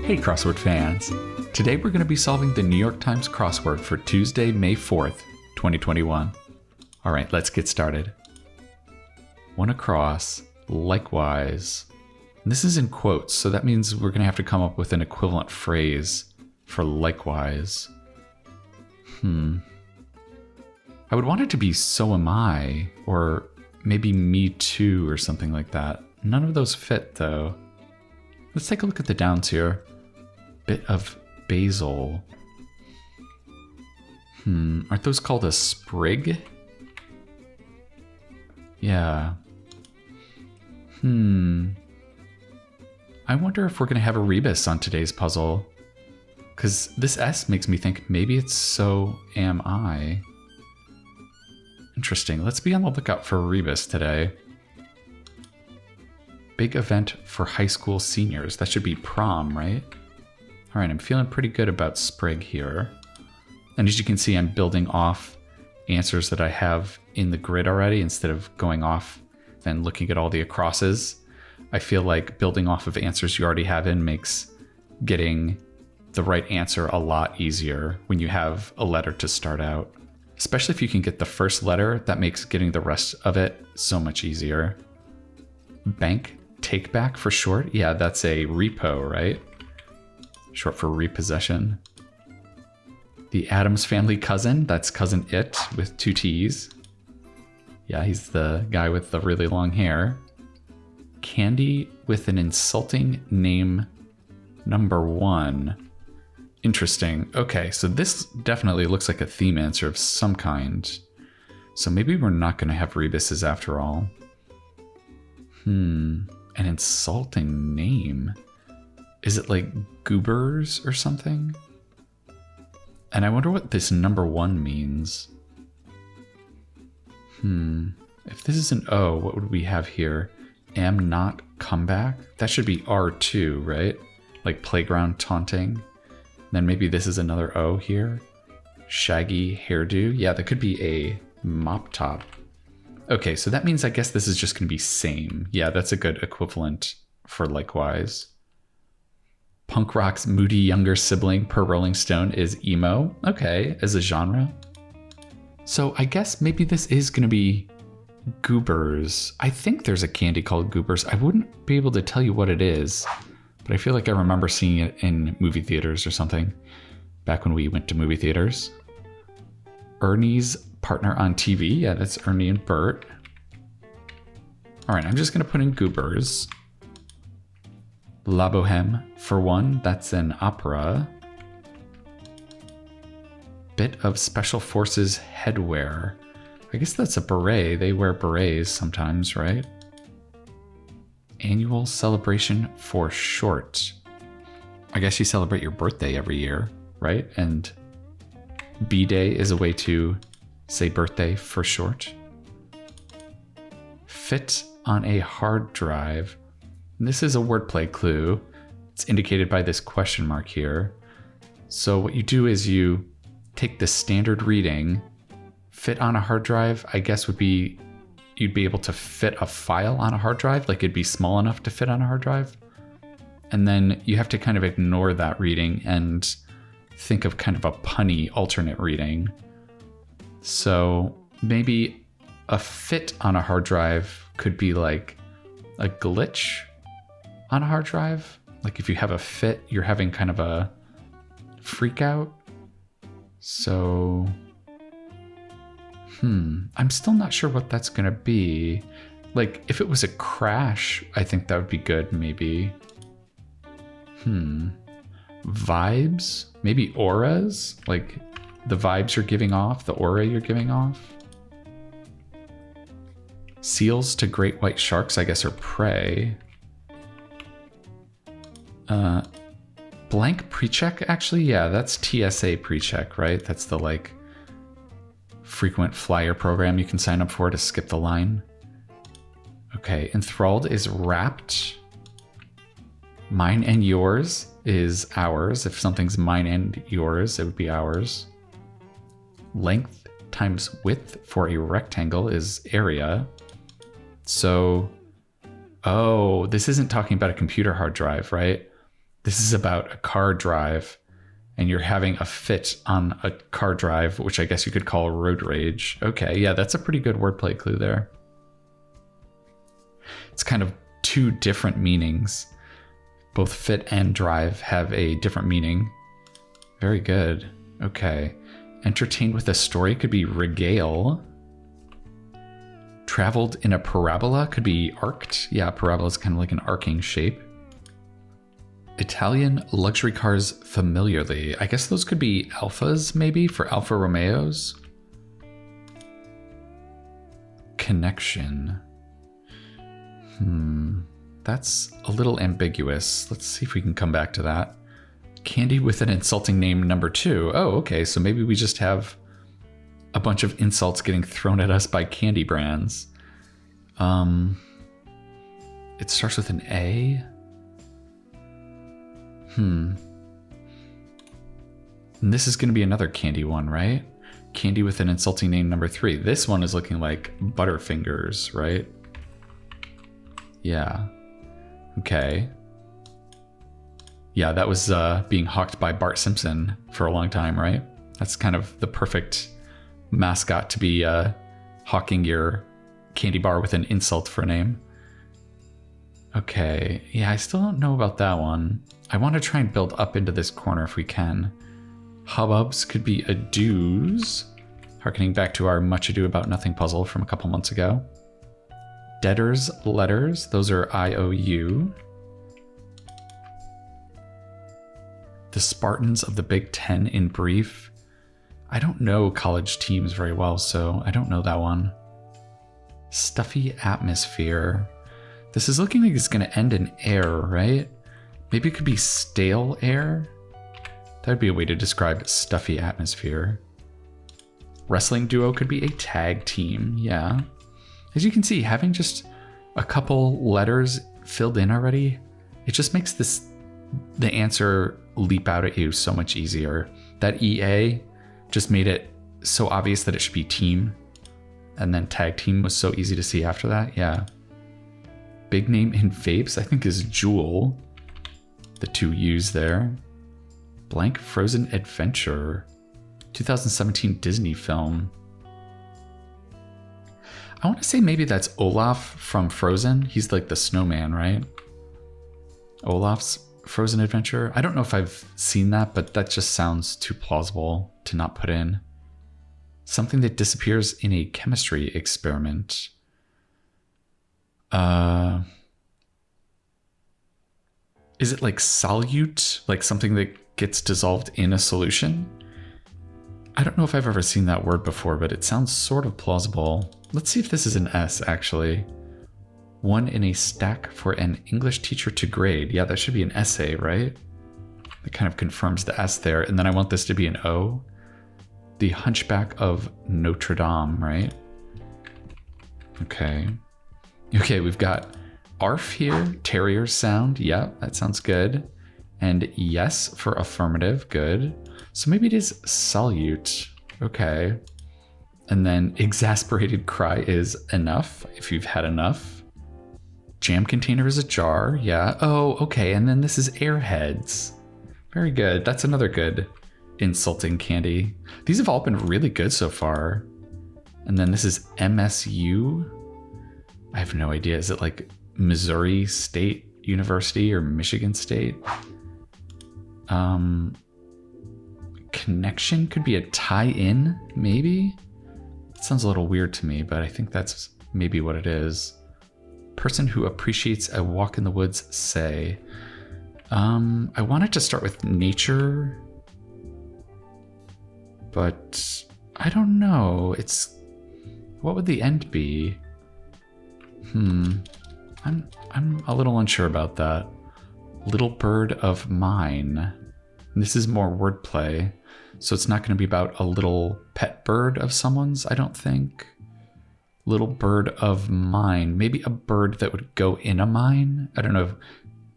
Hey Crossword fans! Today we're going to be solving the New York Times crossword for Tuesday, May 4th, 2021. Alright, let's get started. One across, likewise. And this is in quotes, so that means we're going to have to come up with an equivalent phrase for likewise. I would want it to be so am I, or maybe me too, or something like that. None of those fit though. Let's take a look at the downs here. Bit of basil. Aren't those called a sprig? Yeah. I wonder if we're going to have a rebus on today's puzzle. Because this S makes me think maybe it's so am I. Interesting. Let's be on the lookout for a rebus today. Big event for high school seniors. That should be prom, right? All right, I'm feeling pretty good about sprig here. And as you can see, I'm building off answers that I have in the grid already instead of going off and looking at all the acrosses. I feel like building off of answers you already have in makes getting the right answer a lot easier when you have a letter to start out. Especially if you can get the first letter, that makes getting the rest of it so much easier. Bank take back for short? Yeah, that's a repo, right? Short for repossession. The Addams Family cousin, that's cousin It with 2 T's. Yeah, he's the guy with the really long hair. Candy with an insulting name number 1. Interesting. Okay, so this definitely looks like a theme answer of some kind. So maybe we're not going to have rebuses after all. An insulting name. Is it like goobers or something? And I wonder what this number 1 means. If this is an O, what would we have here? Am not comeback? That should be R2, right? Like playground taunting. Then maybe this is another O here. Shaggy hairdo. Yeah, that could be a mop top. Okay, so that means I guess this is just going to be same. Yeah, that's a good equivalent for likewise. Punk rock's moody younger sibling per Rolling Stone is emo. Okay, as a genre. So I guess maybe this is going to be goobers. I think there's a candy called goobers. I wouldn't be able to tell you what it is, but I feel like I remember seeing it in movie theaters or something back when we went to movie theaters. Ernie's partner on TV. Yeah, that's Ernie and Bert. All right, I'm just going to put in goobers. La Boheme, for one, that's an opera. Bit of Special Forces headwear. I guess that's a beret. They wear berets sometimes, right? Annual celebration for short. I guess you celebrate your birthday every year, right? And B-Day is a way to say birthday for short. Fit on a hard drive. And this is a wordplay clue. It's indicated by this question mark here. So what you do is you take the standard reading. Fit on a hard drive, I guess would be you'd be able to fit a file on a hard drive, like it'd be small enough to fit on a hard drive. And then you have to kind of ignore that reading and think of kind of a punny alternate reading. So maybe a fit on a hard drive could be like a glitch on a hard drive. Like if you have a fit, you're having kind of a freak out. So, I'm still not sure what that's going to be. Like if it was a crash, I think that would be good maybe. Vibes? Maybe auras? Like the vibes you're giving off, the aura you're giving off. Seals to great white sharks, I guess, are prey. Blank pre-check, actually, yeah, that's TSA pre-check, right? That's the like frequent flyer program you can sign up for to skip the line. Okay, enthralled is wrapped. Mine and yours is ours. If something's mine and yours, it would be ours. Length times width for a rectangle is area. So, oh, this isn't talking about a computer hard drive, right? This is about a car drive, and you're having a fit on a car drive, which I guess you could call road rage. Okay, yeah, that's a pretty good wordplay clue there. It's kind of two different meanings. Both fit and drive have a different meaning. Very good. Okay. Entertained with a story could be regale. Traveled in a parabola could be arced. Yeah, parabola is kind of like an arcing shape. Italian luxury cars familiarly. I guess those could be Alphas, maybe, for Alfa Romeos. Connection. That's a little ambiguous. Let's see if we can come back to that. Candy with an insulting name number 2. Oh, okay, so maybe we just have a bunch of insults getting thrown at us by candy brands. It starts with an A. And this is going to be another candy one, right? Candy with an insulting name number 3. This one is looking like Butterfingers, right? Yeah. Okay. Yeah, that was being hawked by Bart Simpson for a long time, right? That's kind of the perfect mascot to be hawking your candy bar with an insult for a name. Okay, yeah, I still don't know about that one. I want to try and build up into this corner if we can. Hubbubs could be adoos, harkening back to our Much Ado About Nothing puzzle from a couple months ago. Debtors letters, those are IOU. The Spartans of the Big Ten in brief. I don't know college teams very well, so I don't know that one. Stuffy atmosphere. This is looking like it's going to end in air, right? Maybe it could be stale air. That would be a way to describe stuffy atmosphere. Wrestling duo could be a tag team, yeah. As you can see, having just a couple letters filled in already, it just makes the answer leap out at you so much easier. That EA just made it so obvious that it should be team. And then tag team was so easy to see after that, yeah. Big name in vapes, I think, is Jewel. The 2 U's there. Blank Frozen Adventure. 2017 Disney film. I want to say maybe that's Olaf from Frozen. He's like the snowman, right? Olaf's Frozen Adventure. I don't know if I've seen that, but that just sounds too plausible to not put in. Something that disappears in a chemistry experiment. Is it like solute? Like something that gets dissolved in a solution? I don't know if I've ever seen that word before, but it sounds sort of plausible. Let's see if this is an S, actually. 1 in a stack for an English teacher to grade. Yeah, that should be an essay, right? That kind of confirms the S there. And then I want this to be an O. The Hunchback of Notre Dame, right? Okay. Okay, we've got ARF here. Terrier sound. Yeah, that sounds good. And yes for affirmative. Good. So maybe it is solute. Okay. And then exasperated cry is enough, if you've had enough. Jam container is a jar. Yeah. Oh, okay. And then this is airheads. Very good. That's another good insulting candy. These have all been really good so far. And then this is MSU. I have no idea. Is it like Missouri State University or Michigan State? Connection could be a tie-in, maybe? It sounds a little weird to me, but I think that's maybe what it is. Person who appreciates a walk in the woods, say. I wanted to start with nature, but I don't know. What would the end be? I'm a little unsure about that. Little bird of mine. This is more wordplay, so it's not going to be about a little pet bird of someone's, I don't think. Little bird of mine. Maybe a bird that would go in a mine? I don't know if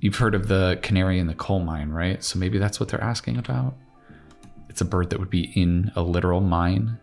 you've heard of the canary in the coal mine, right? So maybe that's what they're asking about. It's a bird that would be in a literal mine.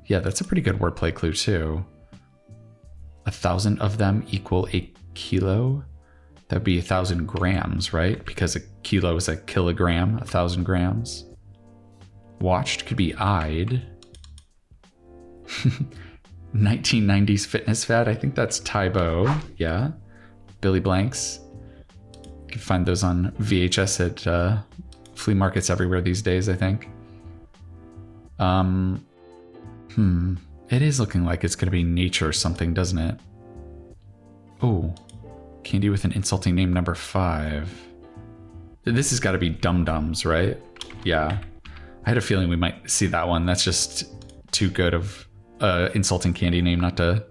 Yeah, that's a pretty good wordplay clue too. 1,000 of them equal a kilo. That'd be 1,000 grams, right? Because a kilo is a kilogram, 1,000 grams. Watched could be eyed. 1990s fitness fad. I think that's Tybo. Yeah. Billy Blanks. You can find those on VHS at flea markets everywhere these days, I think. It is looking like it's going to be nature or something, doesn't it? Oh, candy with an insulting name number 5. This has got to be Dum Dums, right? Yeah. I had a feeling we might see that one. That's just too good of insulting candy name not to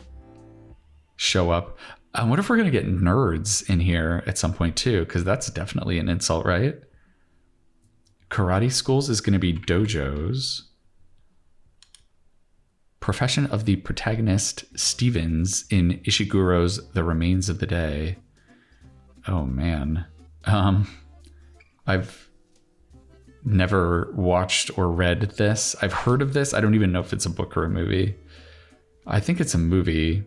show up. I wonder if we're going to get nerds in here at some point too, because that's definitely an insult, right? Karate schools is going to be dojos. Profession of the protagonist Stevens in Ishiguro's The Remains of the Day. Oh man. I've never watched or read this. I've heard of this. I don't even know if it's a book or a movie. I think it's a movie,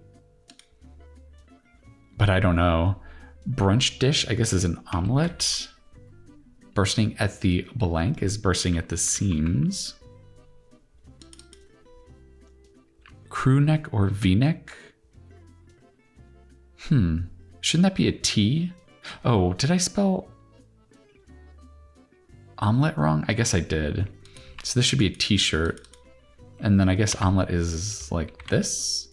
but I don't know. Brunch dish, I guess, is an omelet. Bursting at the blank is bursting at the seams. Crew neck or V-neck? Shouldn't that be a T? Oh, did I spell omelet wrong? I guess I did. So this should be a t-shirt. And then I guess omelet is like this?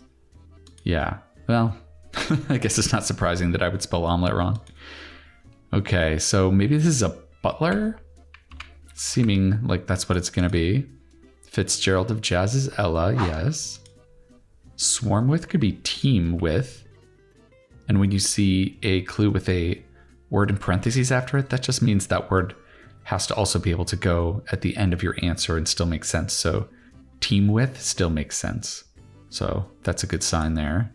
Yeah. Well, I guess it's not surprising that I would spell omelet wrong. Okay, so maybe this is a butler? Seeming like that's what it's going to be. Fitzgerald of Jazz is Ella, yes. Swarm with could be team with. And when you see a clue with a word in parentheses after it, that just means that word has to also be able to go at the end of your answer and still make sense. So team with still makes sense. So that's a good sign there.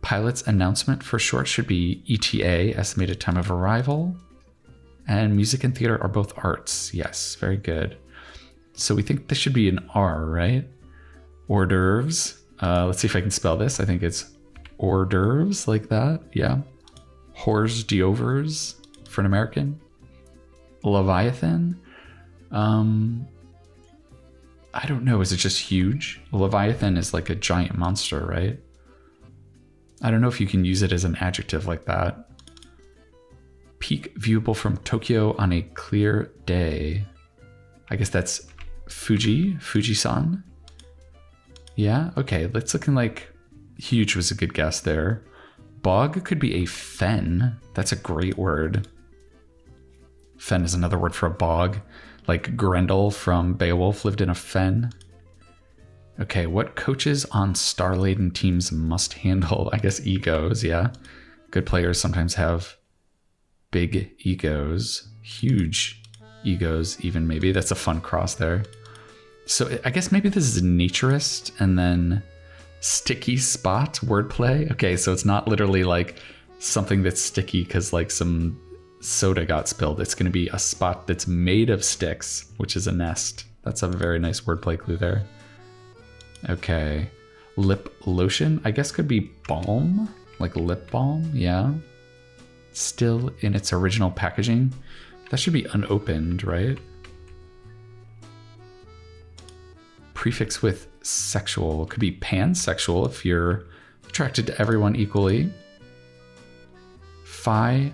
Pilot's announcement for short should be ETA, estimated time of arrival. And music and theater are both arts. Yes, very good. So we think this should be an R, right? Hors d'oeuvres. Let's see if I can spell this. I think it's hors d'oeuvres, like that. Yeah. Hors d'oeuvres for an American. Leviathan. I don't know. Is it just huge? Leviathan is like a giant monster, right? I don't know if you can use it as an adjective like that. Peak viewable from Tokyo on a clear day. I guess that's Fuji-san. Yeah, okay. That's looking like huge was a good guess there. Bog could be a fen. That's a great word. Fen is another word for a bog. Like Grendel from Beowulf lived in a fen. Okay, what coaches on star-laden teams must handle? I guess egos, yeah. Good players sometimes have big egos. Huge egos, even maybe. That's a fun cross there. So I guess maybe this is a naturist and then sticky spot wordplay. Okay, so it's not literally like something that's sticky because like some soda got spilled. It's going to be a spot that's made of sticks, which is a nest. That's a very nice wordplay clue there. Okay. Lip lotion, I guess could be balm, like lip balm. Yeah. Still in its original packaging. That should be unopened, right? Prefix with sexual could be pansexual if you're attracted to everyone equally. Phi,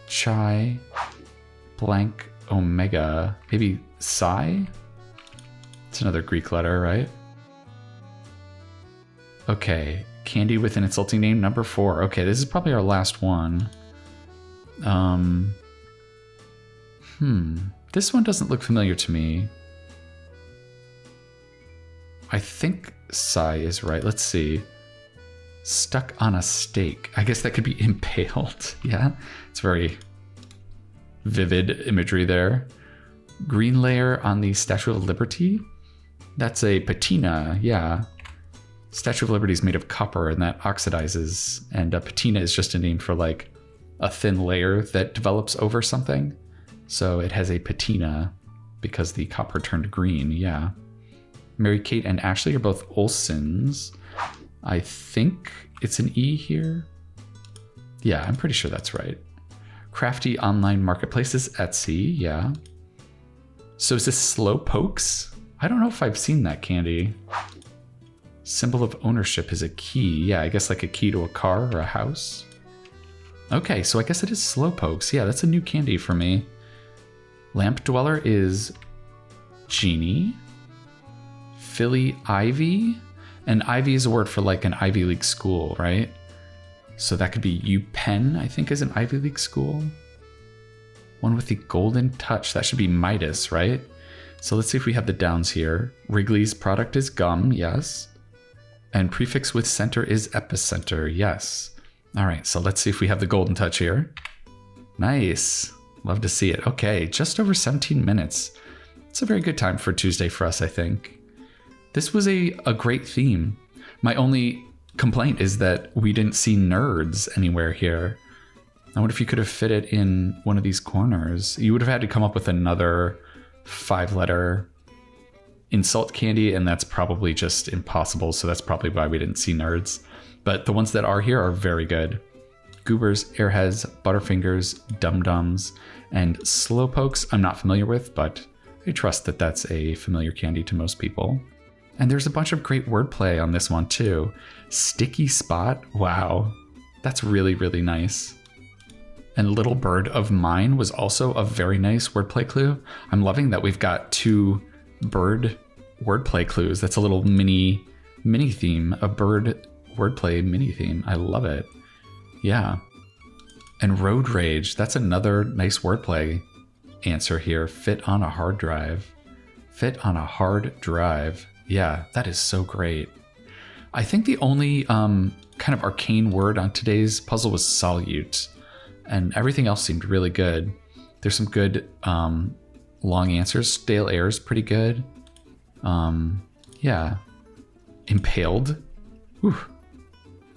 chi, blank, omega, maybe psi? It's another Greek letter, right? Okay, candy with an insulting name, number 4. Okay, this is probably our last one. This one doesn't look familiar to me. I think psi is right. Let's see. Stuck on a stake. I guess that could be impaled. Yeah, it's very vivid imagery there. Green layer on the Statue of Liberty. That's a patina. Yeah. Statue of Liberty is made of copper and that oxidizes. And a patina is just a name for like a thin layer that develops over something. So it has a patina because the copper turned green. Yeah. Mary Kate and Ashley are both Olsons. I think it's an E here. Yeah, I'm pretty sure that's right. Crafty online marketplaces, Etsy, yeah. So is this Slow Pokes? I don't know if I've seen that candy. Symbol of ownership is a key. Yeah, I guess like a key to a car or a house. Okay, so I guess it is Slow Pokes. Yeah, that's a new candy for me. Lamp Dweller is Genie. Philly Ivy. And Ivy is a word for like an Ivy League school, right? So that could be UPenn, I think, is an Ivy League school. One with the golden touch. That should be Midas, right? So let's see if we have the downs here. Wrigley's product is gum, yes. And prefix with center is epicenter, yes. All right, so let's see if we have the golden touch here. Nice. Love to see it. Okay, just over 17 minutes. It's a very good time for Tuesday for us, I think. This was a great theme. My only complaint is that we didn't see nerds anywhere here. I wonder if you could have fit it in one of these corners. You would have had to come up with another 5-letter insult candy, and that's probably just impossible, so that's probably why we didn't see nerds. But the ones that are here are very good. Goobers, Airheads, Butterfingers, Dum-Dums, and Slowpokes I'm not familiar with, but I trust that that's a familiar candy to most people. And there's a bunch of great wordplay on this one too. Sticky Spot, wow, that's really, really nice. And Little Bird of Mine was also a very nice wordplay clue. I'm loving that we've got 2 bird wordplay clues. That's a little mini theme, a bird wordplay mini theme. I love it. Yeah. And Road Rage, that's another nice wordplay answer here. Fit on a hard drive. Fit on a hard drive. Yeah, that is so great. I think the only kind of arcane word on today's puzzle was solute, and everything else seemed really good. There's some good long answers. Stale air is pretty good. Yeah. Impaled. Whew.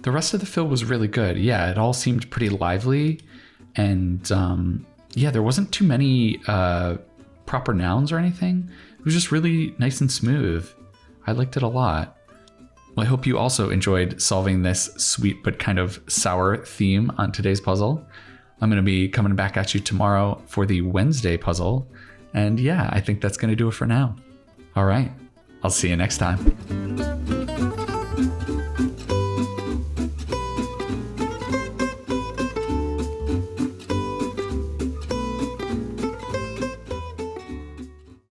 The rest of the fill was really good. Yeah, it all seemed pretty lively. And yeah, there wasn't too many proper nouns or anything. It was just really nice and smooth. I liked it a lot. Well, I hope you also enjoyed solving this sweet but kind of sour theme on today's puzzle. I'm going to be coming back at you tomorrow for the Wednesday puzzle. And yeah, I think that's going to do it for now. All right, I'll see you next time.